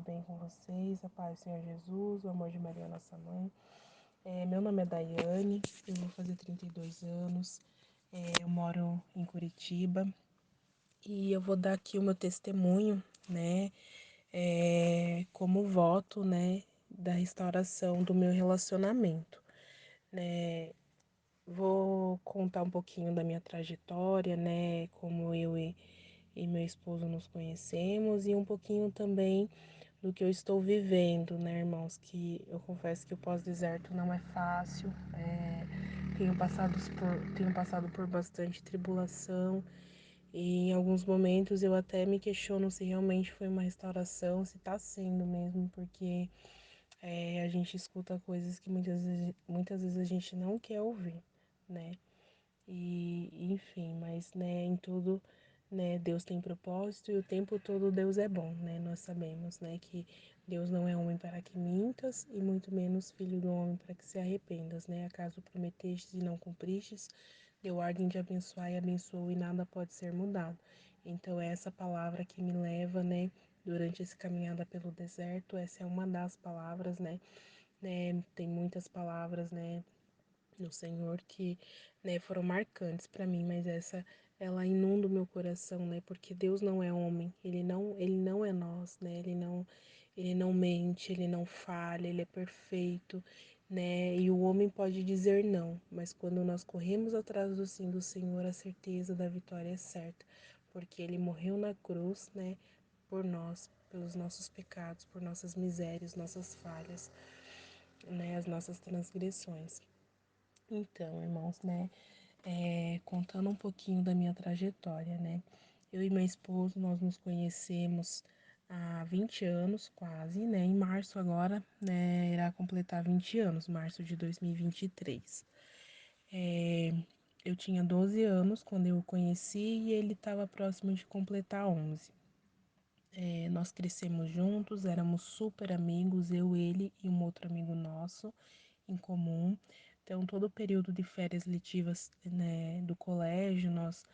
tudo bem com vocês? A paz do Senhor Jesus, o amor de Maria, nossa mãe. Meu nome é Daiane, eu vou fazer 32 anos, eu moro em Curitiba e eu vou dar aqui o meu testemunho, né, como voto, né, da restauração do meu relacionamento, né. Vou contar um pouquinho da minha trajetória, né, como eu e meu esposo nos conhecemos e um pouquinho também do que eu estou vivendo, né, irmãos? Que eu confesso que o pós-deserto não é fácil. Tenho passado por bastante tribulação e em alguns momentos eu até me questiono se realmente foi uma restauração, se está sendo mesmo, porque a gente escuta coisas que muitas vezes a gente não quer ouvir, né? E enfim, mas né, em tudo, né, Deus tem propósito e o tempo todo Deus é bom, né? Nós sabemos, né, que Deus não é homem para que mintas e muito menos filho do homem para que se arrependas, né? Acaso prometestes e não cumpristes, deu ordem de abençoar e abençoou e nada pode ser mudado. Então é essa palavra que me leva, né, durante essa caminhada pelo deserto, essa é uma das palavras, né? Tem muitas palavras, né, no Senhor que, né, foram marcantes para mim, mas essa ela inunda o meu coração, né? Porque Deus não é homem, ele não é nós, né? Ele não mente, ele não falha, ele é perfeito, né? E o homem pode dizer não, mas quando nós corremos atrás do sim do Senhor, a certeza da vitória é certa, porque ele morreu na cruz, né, por nós, pelos nossos pecados, por nossas misérias, nossas falhas, né, as nossas transgressões. Então, irmãos, né, contando um pouquinho da minha trajetória, né, eu e meu esposo, nós nos conhecemos há 20 anos quase, né, em março agora, né, irá completar 20 anos, março de 2023. É, eu tinha 12 anos quando eu o conheci e ele estava próximo de completar 11. Nós crescemos juntos, éramos super amigos, eu, ele e um outro amigo nosso em comum. Então, todo o período de férias letivas, né, do colégio, nós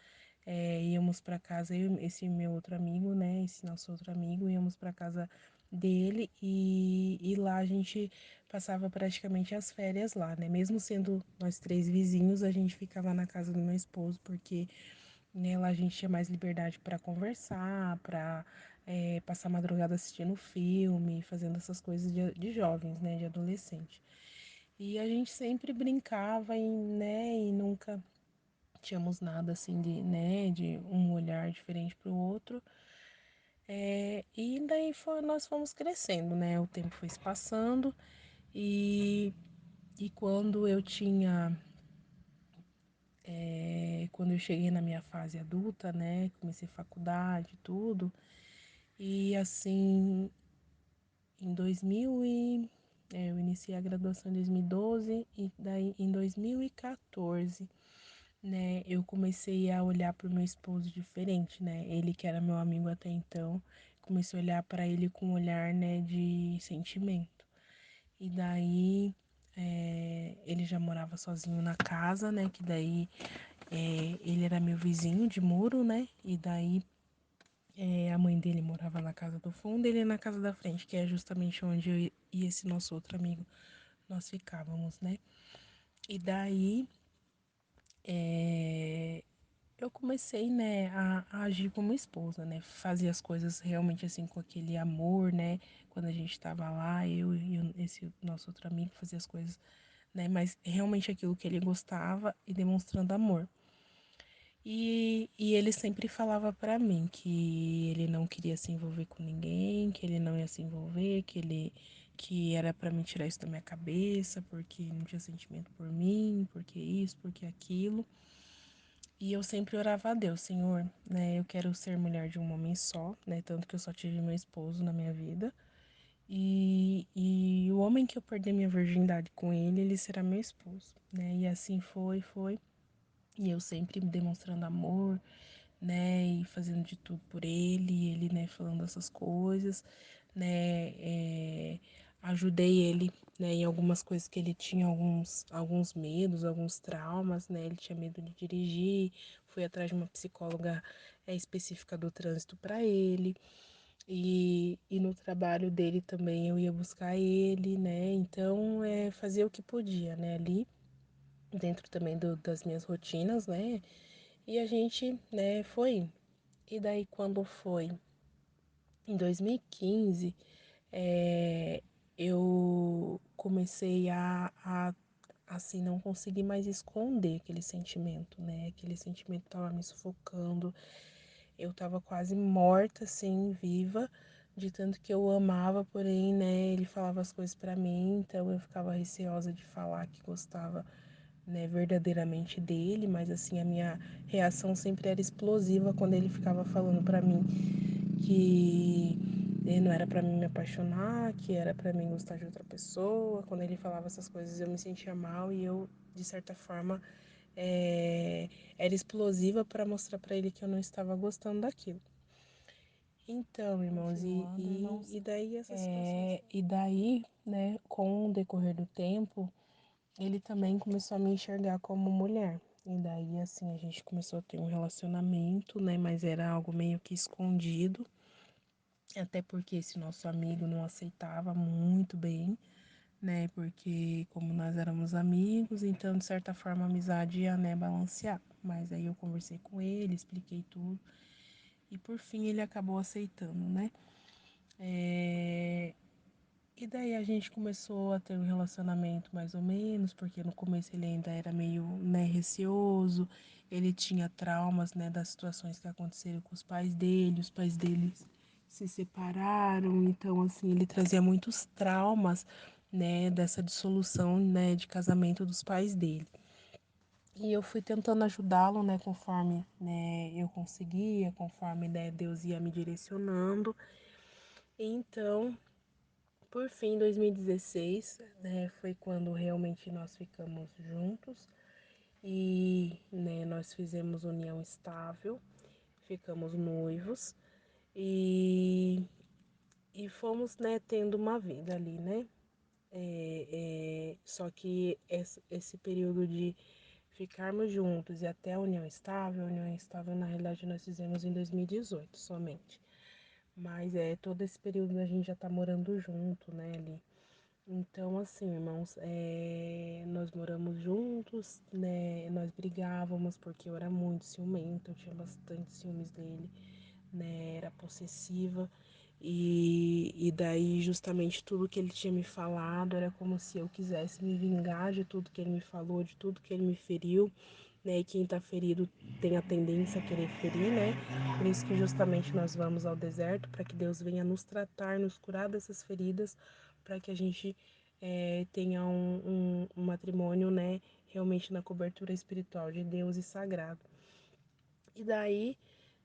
íamos para casa, eu, esse meu outro amigo, né, esse nosso outro amigo, íamos para casa dele e lá a gente passava praticamente as férias lá, né? Mesmo sendo nós três vizinhos, a gente ficava na casa do meu esposo, porque né, lá a gente tinha mais liberdade para conversar, para passar a madrugada assistindo filme, fazendo essas coisas de jovens, né, de adolescente. E a gente sempre brincava e nunca tínhamos nada assim de, né, de um olhar diferente para o outro. E daí nós fomos crescendo, né? O tempo foi se passando e, e quando eu cheguei na minha fase adulta, né? Comecei faculdade e tudo. E assim, em 2000 eu iniciei a graduação em 2012 e daí em 2014, né, eu comecei a olhar para o meu esposo diferente, né? Ele que era meu amigo até então, comecei a olhar para ele com um olhar, né, de sentimento. E daí ele já morava sozinho na casa, né? Que daí ele era meu vizinho de muro, né? E daí a mãe dele morava na casa do fundo, ele na casa da frente, que é justamente onde eu e esse nosso outro amigo nós ficávamos, né? E daí eu comecei, né, a agir como esposa, né? Fazer as coisas realmente assim com aquele amor, né? Quando a gente tava lá, eu e esse nosso outro amigo fazia as coisas, né? Mas realmente aquilo que ele gostava e demonstrando amor. E ele sempre falava pra mim que ele não queria se envolver com ninguém, que ele não ia se envolver, que era pra me tirar isso da minha cabeça, porque não tinha sentimento por mim, porque isso, porque aquilo. E eu sempre orava a Deus, Senhor, né? Eu quero ser mulher de um homem só, né? Tanto que eu só tive meu esposo na minha vida. E o homem que eu perder minha virgindade com ele, ele será meu esposo, né? E assim foi. E eu sempre demonstrando amor, né, e fazendo de tudo por ele, e ele, né, falando essas coisas, né, ajudei ele, né, em algumas coisas que ele tinha alguns medos, alguns traumas, né, ele tinha medo de dirigir, fui atrás de uma psicóloga específica do trânsito para ele, e no trabalho dele também eu ia buscar ele, né? Então, fazia o que podia, né? Ali, dentro também das minhas rotinas, né? E a gente, né, foi indo. E daí, quando foi em 2015, eu comecei assim, não conseguir mais esconder aquele sentimento, né? Aquele sentimento tava me sufocando. Eu tava quase morta, assim, viva, de tanto que eu amava, porém, né, ele falava as coisas pra mim, então eu ficava receosa de falar que gostava, né, verdadeiramente dele, mas assim, a minha reação sempre era explosiva quando ele ficava falando pra mim que não era pra mim me apaixonar, que era pra mim gostar de outra pessoa. Quando ele falava essas coisas, eu me sentia mal e eu, de certa forma, é, era explosiva para mostrar para ele que eu não estava gostando daquilo. Então, irmãos, Continuando, irmãos, e daí essas situações. E daí, né, com o decorrer do tempo, ele também começou a me enxergar como mulher. E daí, assim, a gente começou a ter um relacionamento, né, mas era algo meio que escondido, até porque esse nosso amigo não aceitava muito bem, né, porque como nós éramos amigos, então de certa forma a amizade ia, né, balancear. Mas aí eu conversei com ele, expliquei tudo e por fim ele acabou aceitando, né? É, E daí a gente começou a ter um relacionamento mais ou menos, porque no começo ele ainda era meio, né, receoso, ele tinha traumas, né, das situações que aconteceram com os pais dele se separaram, então assim, ele trazia muitos traumas, né, dessa dissolução, né, de casamento dos pais dele. E eu fui tentando ajudá-lo, né, conforme, né, eu conseguia, conforme, né, Deus ia me direcionando. Então, por fim, em 2016, né, foi quando realmente nós ficamos juntos e, né, nós fizemos união estável, ficamos noivos e, e fomos, né, tendo uma vida ali, né? Só que esse período de ficarmos juntos e até a união estável na realidade nós fizemos em 2018 somente. Mas todo esse período a gente já tá morando junto, né, ali. Então, assim, irmãos, nós moramos juntos, né? Nós brigávamos porque eu era muito ciumenta, eu tinha bastante ciúmes dele, né? Era possessiva. E daí, justamente, tudo que ele tinha me falado era como se eu quisesse me vingar de tudo que ele me falou, de tudo que ele me feriu, né? E quem tá ferido tem a tendência a querer ferir, né? Por isso que justamente nós vamos ao deserto, para que Deus venha nos tratar, nos curar dessas feridas, para que a gente tenha um matrimônio, né? Realmente na cobertura espiritual de Deus e sagrado. E daí,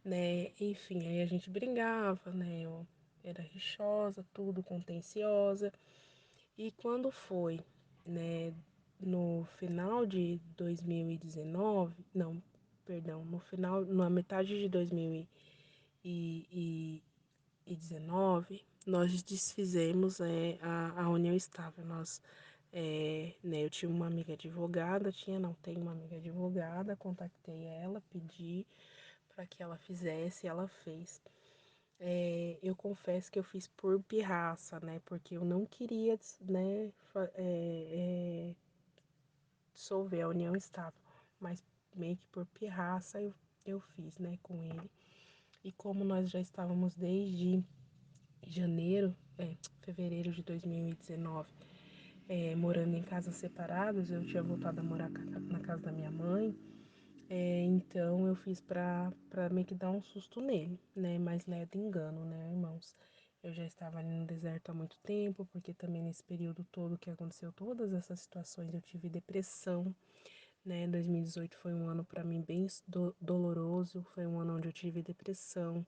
né, enfim, aí a gente brigava, né? Eu era rixosa, tudo contenciosa. E quando foi, né, no final de 2019, não, perdão, no final, na metade de 2019, nós desfizemos a união estável. Né, eu tinha uma amiga advogada, não, tenho uma amiga advogada, contactei ela, pedi para que ela fizesse, ela fez. Eu confesso que eu fiz por pirraça, né? Porque eu não queria, né, dissolver a união estável, mas meio que por pirraça eu fiz, né, com ele. E como nós já estávamos desde janeiro, fevereiro de 2019, morando em casas separadas, eu tinha voltado a morar na casa da minha mãe. Então eu fiz pra meio que dar um susto nele, né? Mas leve engano, né, irmãos? Eu já estava ali no deserto há muito tempo, porque também nesse período todo que aconteceu todas essas situações, eu tive depressão, né? 2018 foi um ano para mim bem doloroso, foi um ano onde eu tive depressão,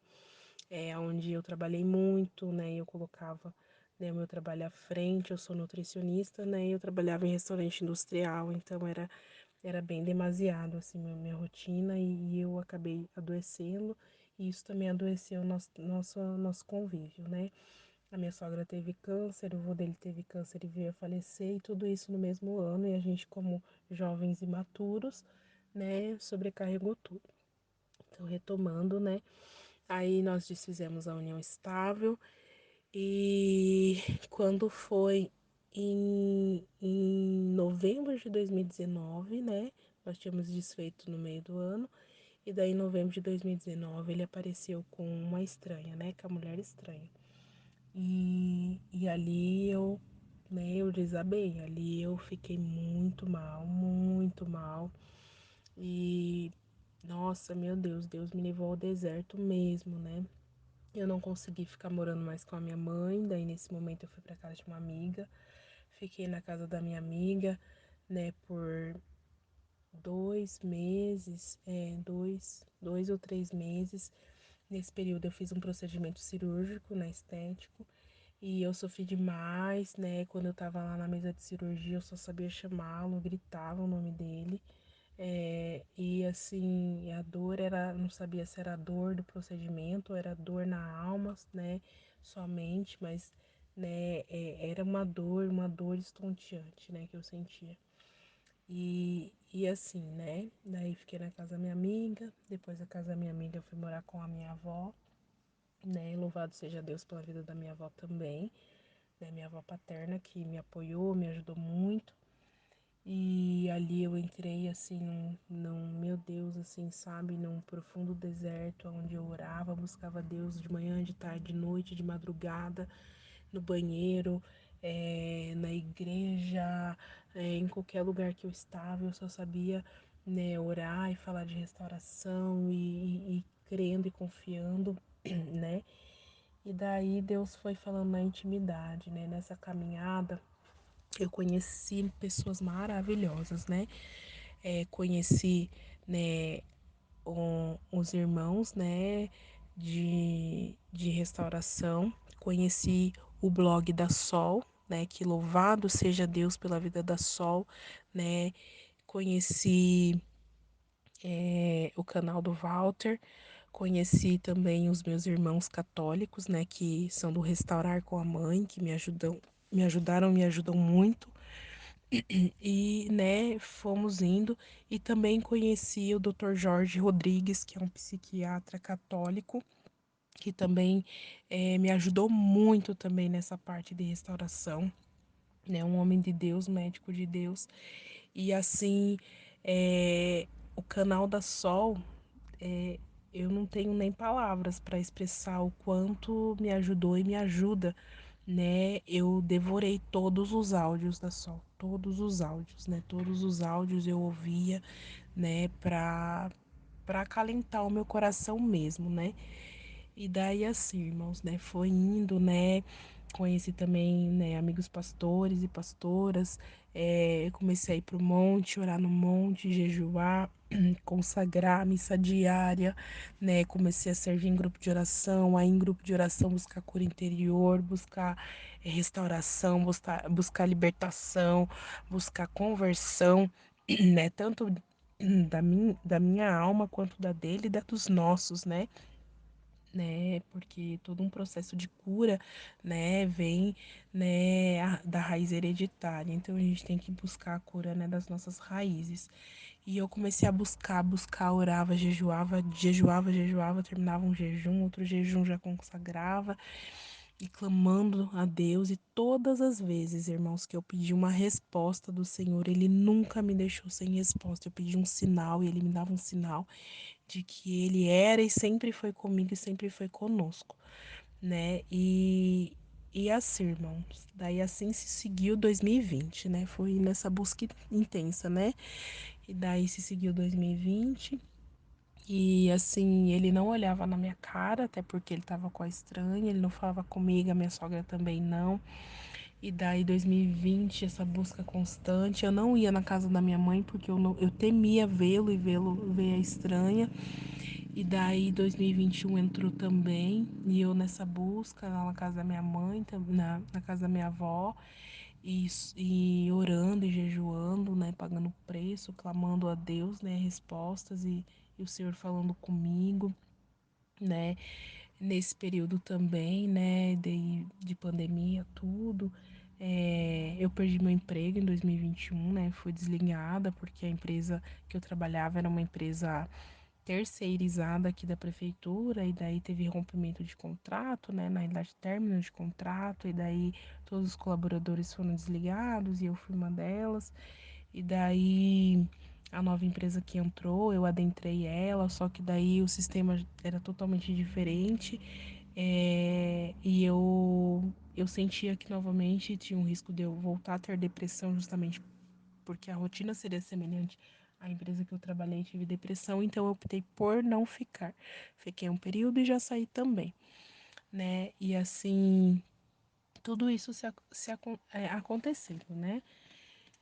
onde eu trabalhei muito, né? Eu colocava, né, o meu trabalho à frente, eu sou nutricionista, né? E eu trabalhava em restaurante industrial, então era bem demasiado, assim, minha rotina e eu acabei adoecendo e isso também adoeceu o nosso convívio, né? A minha sogra teve câncer, o vô dele teve câncer e veio a falecer, e tudo isso no mesmo ano, e a gente, como jovens imaturos, né, sobrecarregou tudo. Então, retomando, né, Aí nós desfizemos a união estável e quando foi em novembro de 2019, né? Nós tínhamos desfeito no meio do ano. E daí, em novembro de 2019, ele apareceu com uma estranha, né? Com a mulher estranha. E ali eu, né, eu desabei. Ali eu fiquei muito mal, muito mal. E, nossa, meu Deus, Deus me levou ao deserto mesmo, né? Eu não consegui ficar morando mais com a minha mãe. Daí, nesse momento, eu fui pra casa de uma amiga. Fiquei na casa da minha amiga, né, por 2 meses, dois ou 3 meses. Nesse período eu fiz um procedimento cirúrgico, né, estético, e eu sofri demais, né? Quando eu tava lá na mesa de cirurgia, eu só sabia chamá-lo, gritava o nome dele. E assim, a dor era, não sabia se era a dor do procedimento ou era dor na alma, né? Somente, mas, né, era uma dor estonteante, né, que eu sentia. E assim, né? Daí fiquei na casa da minha amiga. Depois da casa da minha amiga, eu fui morar com a minha avó, né? Louvado seja Deus pela vida da minha avó também, né? Minha avó paterna que me apoiou, me ajudou muito. E ali eu entrei assim meu Deus, assim, sabe, num profundo deserto onde eu orava, buscava Deus de manhã, de tarde, de noite, de madrugada, no banheiro, na igreja, em qualquer lugar que eu estava, eu só sabia, né, orar e falar de restauração e crendo e confiando, né? E daí Deus foi falando na intimidade, né? Nessa caminhada eu conheci pessoas maravilhosas, né? Conheci, né, os irmãos, né, de restauração. Conheci o blog da Sol, né, que louvado seja Deus pela vida da Sol, né. Conheci o canal do Walter, conheci também os meus irmãos católicos, né, que são do Restaurar com a Mãe, que me ajudam muito. E, né, fomos indo e também conheci o Dr. Jorge Rodrigues, que é um psiquiatra católico, que também me ajudou muito também nessa parte de restauração, né, um homem de Deus, médico de Deus. E assim, o canal da Sol, é, eu não tenho nem palavras para expressar o quanto me ajudou e me ajuda, né? Eu devorei todos os áudios da Sol, todos os áudios, né? Todos os áudios eu ouvia, né? Para acalentar o meu coração mesmo, né? E daí assim, irmãos, né? Foi indo, né? Conheci também, né, amigos pastores e pastoras. Comecei a ir pro monte, orar no monte, jejuar, consagrar missa diária, né? Comecei a servir em grupo de oração, aí em grupo de oração buscar cura interior, buscar restauração, buscar libertação, buscar conversão, né? Tanto da minha alma quanto da dele e da dos nossos, né? Porque todo um processo de cura, né, vem, né, da raiz hereditária. Então a gente tem que buscar a cura, né, das nossas raízes. E eu comecei a buscar, orava, jejuava, terminava um jejum, outro jejum já consagrava e clamando a Deus. E todas as vezes, irmãos, que eu pedi uma resposta do Senhor, Ele nunca me deixou sem resposta. Eu pedi um sinal e Ele me dava um sinal de que Ele era e sempre foi comigo e sempre foi conosco, né? E assim, irmãos, daí assim se seguiu 2020, né? Foi nessa busca intensa, né? E daí se seguiu 2020 e assim, ele não olhava na minha cara, até porque ele tava com a estranha, ele não falava comigo, a minha sogra também não. E daí 2020, essa busca constante, eu não ia na casa da minha mãe porque eu temia vê-lo e ver a estranha. E daí 2021 entrou também, e eu nessa busca lá na casa da minha mãe, na casa da minha avó, e orando e jejuando, né, pagando preço, clamando a Deus, né, respostas e o Senhor falando comigo, né, nesse período também, né, de pandemia, tudo. Eu perdi meu emprego em 2021, né, fui desligada porque a empresa que eu trabalhava era uma empresa terceirizada aqui da prefeitura, e daí teve rompimento de contrato, né, na idade término de contrato, e daí todos os colaboradores foram desligados e eu fui uma delas. E daí a nova empresa que entrou, eu adentrei ela, só que daí o sistema era totalmente diferente. E eu sentia que novamente tinha um risco de eu voltar a ter depressão, justamente porque a rotina seria semelhante à empresa que eu trabalhei e tive depressão, então eu optei por não ficar. Fiquei um período e já saí também, né? E assim, tudo isso acontecendo, né?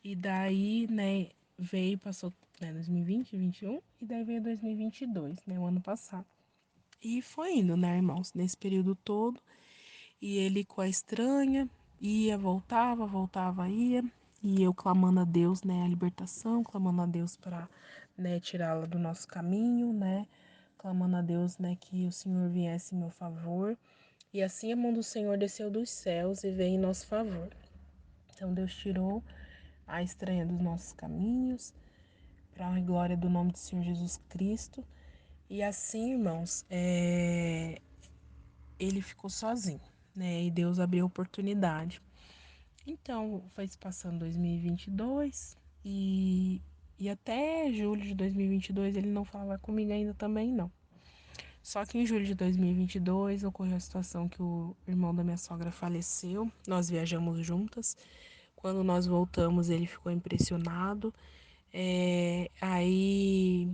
E daí, né, veio, passou, né, 2020, 2021, e daí veio 2022, né, o ano passado. E foi indo, né, irmãos, nesse período todo. E ele com a estranha, ia, voltava, voltava, ia. E eu clamando a Deus, né, a libertação, clamando a Deus para, né, tirá-la do nosso caminho, né, clamando a Deus, né, que o Senhor viesse em meu favor. E assim a mão do Senhor desceu dos céus e veio em nosso favor. Então Deus tirou a estranha dos nossos caminhos, para a glória do nome do Senhor Jesus Cristo. E assim, irmãos, ele ficou sozinho, né? E Deus abriu oportunidade. Então, foi se passando 2022 e até julho de 2022 ele não falava comigo ainda também não. Só que em julho de 2022 ocorreu a situação que o irmão da minha sogra faleceu. Nós viajamos juntas. Quando nós voltamos, ele ficou impressionado. Aí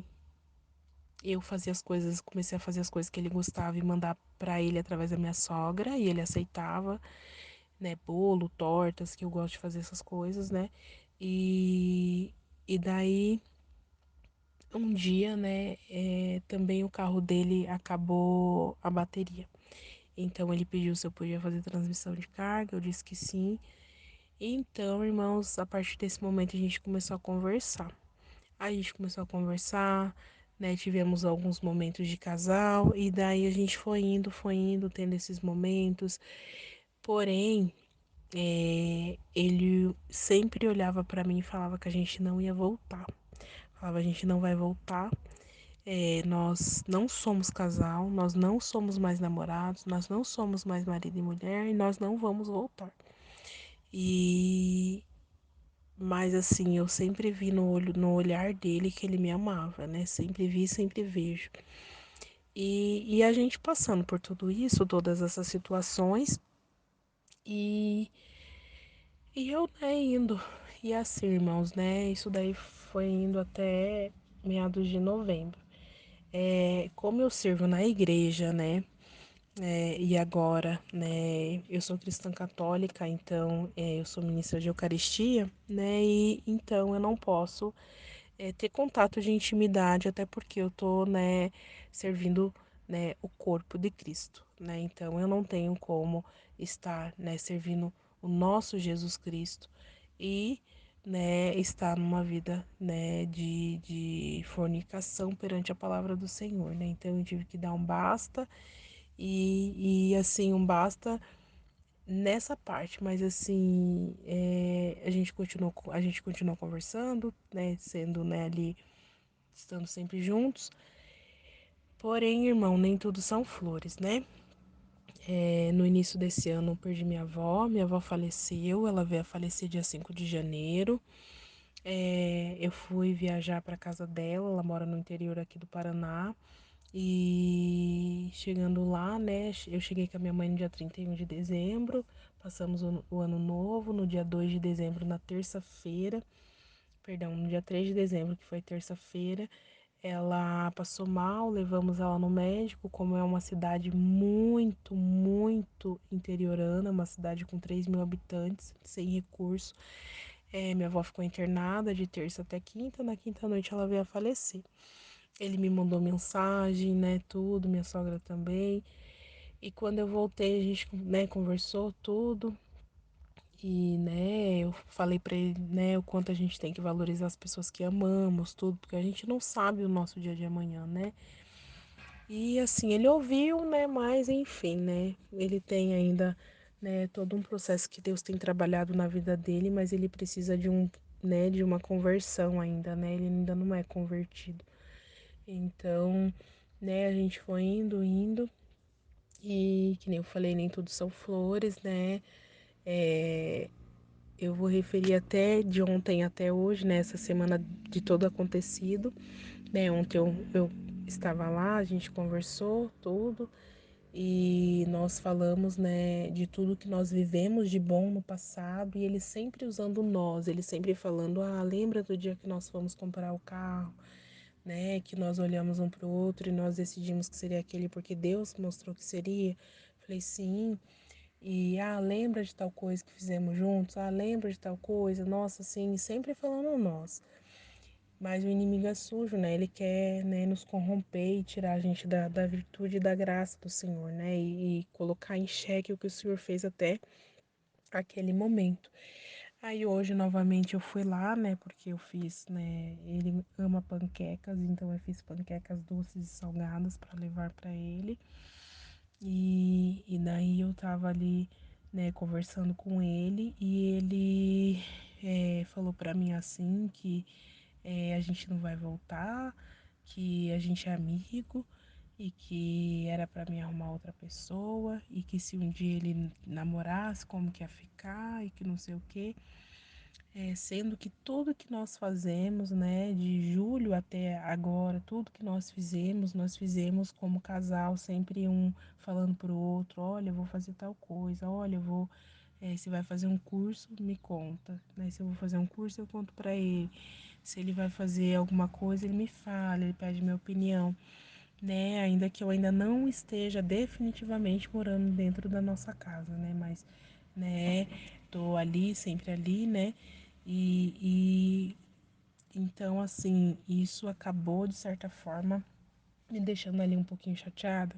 eu fazia as coisas, comecei a fazer as coisas que ele gostava e mandar para ele através da minha sogra, e ele aceitava, né, bolo, tortas, que eu gosto de fazer essas coisas, né? E daí um dia, né, também o carro dele acabou a bateria. Então ele pediu se eu podia fazer transmissão de carga, eu disse que sim. Então, irmãos, a partir desse momento a gente começou a conversar. A gente começou a conversar, né? Tivemos alguns momentos de casal e daí a gente foi indo, tendo esses momentos. Porém, ele sempre olhava pra mim e falava que a gente não ia voltar. Falava, a gente não vai voltar. Nós não somos casal, nós não somos mais namorados, nós não somos mais marido e mulher e nós não vamos voltar. E mas assim, eu sempre vi no olhar dele que ele me amava, né? Sempre vi, sempre vejo. E a gente passando por tudo isso, todas essas situações, e, e eu, né, indo. E assim, irmãos, né? Isso daí foi indo até meados de novembro. Como eu sirvo na igreja, né? E agora, né, eu sou cristã católica, então eu sou ministra de Eucaristia, né, e então eu não posso ter contato de intimidade, até porque eu tô, né, servindo, né, o corpo de Cristo, né, então eu não tenho como estar, né, servindo o nosso Jesus Cristo e, né, estar numa vida, né, de fornicação perante a palavra do Senhor, né, então eu tive que dar um basta e assim, um basta nessa parte, mas assim, a gente continuou conversando, né, sendo, né, ali, estando sempre juntos. Porém, irmão, nem tudo são flores, né? No início desse ano eu perdi minha avó faleceu, ela veio a falecer dia 5 de janeiro. Eu fui viajar para casa dela, ela mora no interior aqui do Paraná. E chegando lá, né, eu cheguei com a minha mãe no dia 31 de dezembro, passamos o ano novo, no dia 2 de dezembro, na terça-feira, perdão, no dia 3 de dezembro, que foi terça-feira, ela passou mal, levamos ela no médico, como é uma cidade muito, muito interiorana, uma cidade com 3.000 habitantes, sem recurso. Minha avó ficou internada de terça até quinta, na quinta noite ela veio a falecer. Ele me mandou mensagem, né, tudo, minha sogra também. E quando eu voltei, a gente, né, conversou tudo. E, né, eu falei pra ele, né, o quanto a gente tem que valorizar as pessoas que amamos, tudo, porque a gente não sabe o nosso dia de amanhã, né? E assim, ele ouviu, né, mas enfim, né, ele tem ainda, né, todo um processo que Deus tem trabalhado na vida dele, mas ele precisa de um, né, de uma conversão ainda, né? Ele ainda não é convertido. Então, né, a gente foi indo, e que nem eu falei, nem tudo são flores, né? É, eu vou referir até de ontem até hoje, né? Essa semana de todo acontecido, né? Ontem eu estava lá, a gente conversou tudo e nós falamos, né, de tudo que nós vivemos de bom no passado e ele sempre usando nós, ele sempre falando, ah, lembra do dia que nós fomos comprar o carro, né, que nós olhamos um para o outro e nós decidimos que seria aquele porque Deus mostrou que seria. Falei, sim. E, ah, lembra de tal coisa que fizemos juntos? Ah, lembra de tal coisa? Nossa, assim, sempre falando nós. Mas o inimigo é sujo, né? Ele quer, né, nos corromper e tirar a gente da virtude e da graça do Senhor, né? E colocar em xeque o que o Senhor fez até aquele momento. Aí hoje, novamente, eu fui lá, né? Porque eu fiz, né? Ele ama panquecas, então eu fiz panquecas doces e salgadas para levar para ele. E daí eu tava ali, né, conversando com ele e ele falou pra mim assim que a gente não vai voltar, que a gente é amigo e que era pra mim arrumar outra pessoa e que se um dia ele namorasse, como que ia ficar e que não sei o quê. Sendo que tudo que nós fazemos, né, de julho até agora, tudo que nós fizemos como casal, sempre um falando pro outro, olha, eu vou fazer tal coisa, olha, eu vou, se vai fazer um curso, me conta, né? Se eu vou fazer um curso, eu conto para ele. Se ele vai fazer alguma coisa, ele me fala, ele pede minha opinião, né? Ainda que eu ainda não esteja definitivamente morando dentro da nossa casa, né? Mas, né, tô ali, sempre ali, né? E então, assim, isso acabou de certa forma me deixando ali um pouquinho chateada,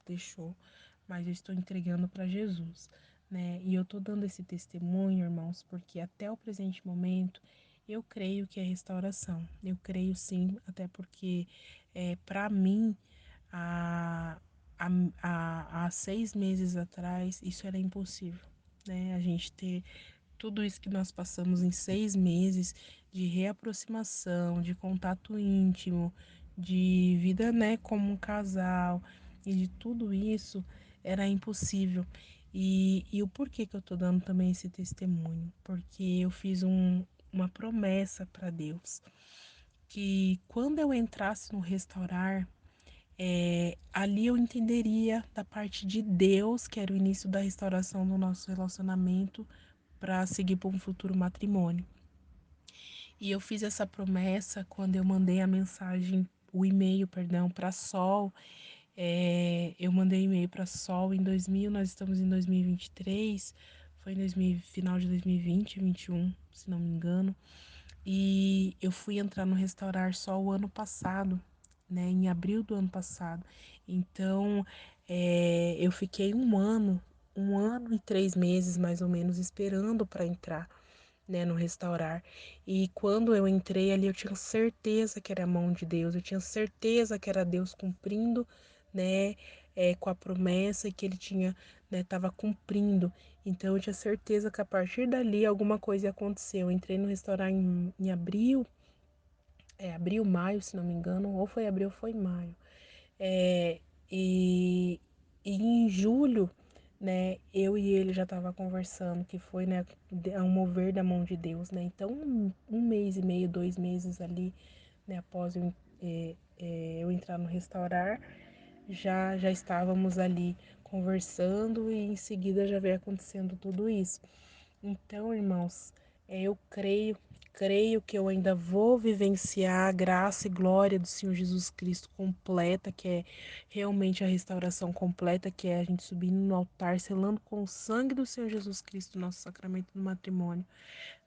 deixou, mas eu estou entregando para Jesus, né? E eu tô dando esse testemunho, irmãos, porque até o presente momento eu creio que é restauração. Eu creio sim, até porque para mim há, há 6 meses atrás isso era impossível, né? A gente ter tudo isso que nós passamos em 6 meses de reaproximação, de contato íntimo, de vida, né, como um casal, e de tudo isso era impossível. E o porquê que eu tô dando também esse testemunho? Porque eu fiz uma promessa para Deus, que quando eu entrasse no restaurar, ali eu entenderia da parte de Deus, que era o início da restauração do nosso relacionamento, para seguir para um futuro matrimônio. E eu fiz essa promessa quando eu mandei a mensagem, o e-mail, perdão, para Sol. Eu mandei e-mail para Sol em 2000, nós estamos em 2023, foi em 2000, final de 2020, 21, se não me engano. E eu fui entrar no Restaurar Sol o ano passado, né, em abril do ano passado. Então, eu fiquei um ano e 3 meses mais ou menos esperando para entrar, né, no restaurar. E quando eu entrei ali, eu tinha certeza que era a mão de Deus, eu tinha certeza que era Deus cumprindo, né, com a promessa que ele tinha, né, estava cumprindo. Então eu tinha certeza que a partir dali alguma coisa ia acontecer. Eu entrei no restaurar em abril, abril, maio, se não me engano, ou foi abril ou foi maio. É, e, e em julho, né, eu e ele já tava conversando, que foi, né, um mover da mão de Deus, né? Então, um mês e meio, 2 meses ali, né, após eu entrar no restaurar, já estávamos ali conversando e em seguida já veio acontecendo tudo isso. Então, irmãos, eu creio que eu ainda vou vivenciar a graça e glória do Senhor Jesus Cristo completa, que é realmente a restauração completa, que é a gente subindo no altar, selando com o sangue do Senhor Jesus Cristo, nosso sacramento do matrimônio,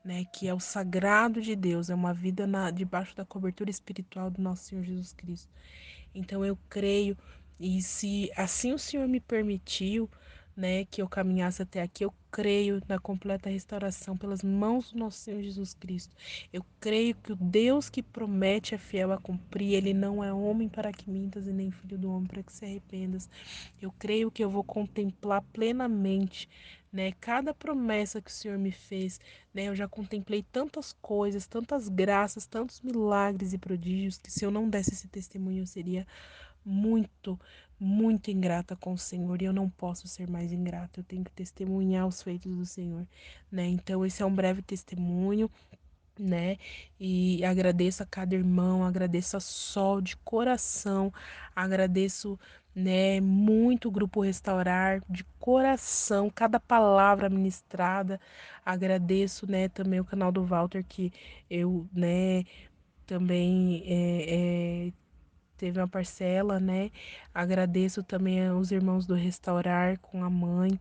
né? Que é o sagrado de Deus, é uma vida debaixo da cobertura espiritual do nosso Senhor Jesus Cristo. Então eu creio, e se assim o Senhor me permitiu, né, que eu caminhasse até aqui. Eu creio na completa restauração pelas mãos do nosso Senhor Jesus Cristo. Eu creio que o Deus que promete é fiel a cumprir. Ele não é homem para que mintas e nem filho do homem para que se arrependas. Eu creio que eu vou contemplar plenamente, né, cada promessa que o Senhor me fez, né? Eu já contemplei tantas coisas, tantas graças, tantos milagres e prodígios que se eu não desse esse testemunho eu seria muito, muito ingrata com o Senhor, e eu não posso ser mais ingrata. Eu tenho que testemunhar os feitos do Senhor, né? Então esse é um breve testemunho, né? E agradeço a cada irmão, agradeço a Sol de coração, agradeço, né, muito o Grupo Restaurar de coração, cada palavra ministrada. Agradeço, né, também o canal do Walter que eu, né, também teve uma parcela, né? Agradeço também aos irmãos do Restaurar com a mãe.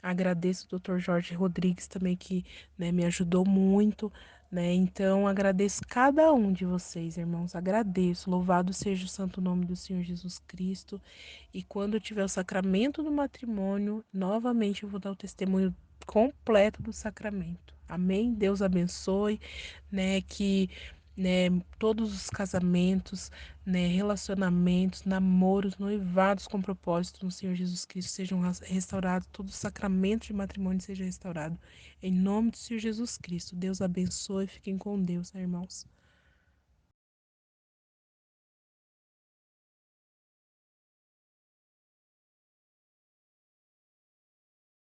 Agradeço o Dr. Jorge Rodrigues também, que, né, me ajudou muito, né? Então, agradeço cada um de vocês, irmãos. Agradeço. Louvado seja o santo nome do Senhor Jesus Cristo. E quando eu tiver o sacramento do matrimônio, novamente eu vou dar o testemunho completo do sacramento. Amém? Deus abençoe, né? Que, né, todos os casamentos, né, relacionamentos, namoros, noivados com propósito no Senhor Jesus Cristo sejam restaurados, todo o sacramento de matrimônio seja restaurado. Em nome do Senhor Jesus Cristo. Deus abençoe. Fiquem com Deus, né, irmãos?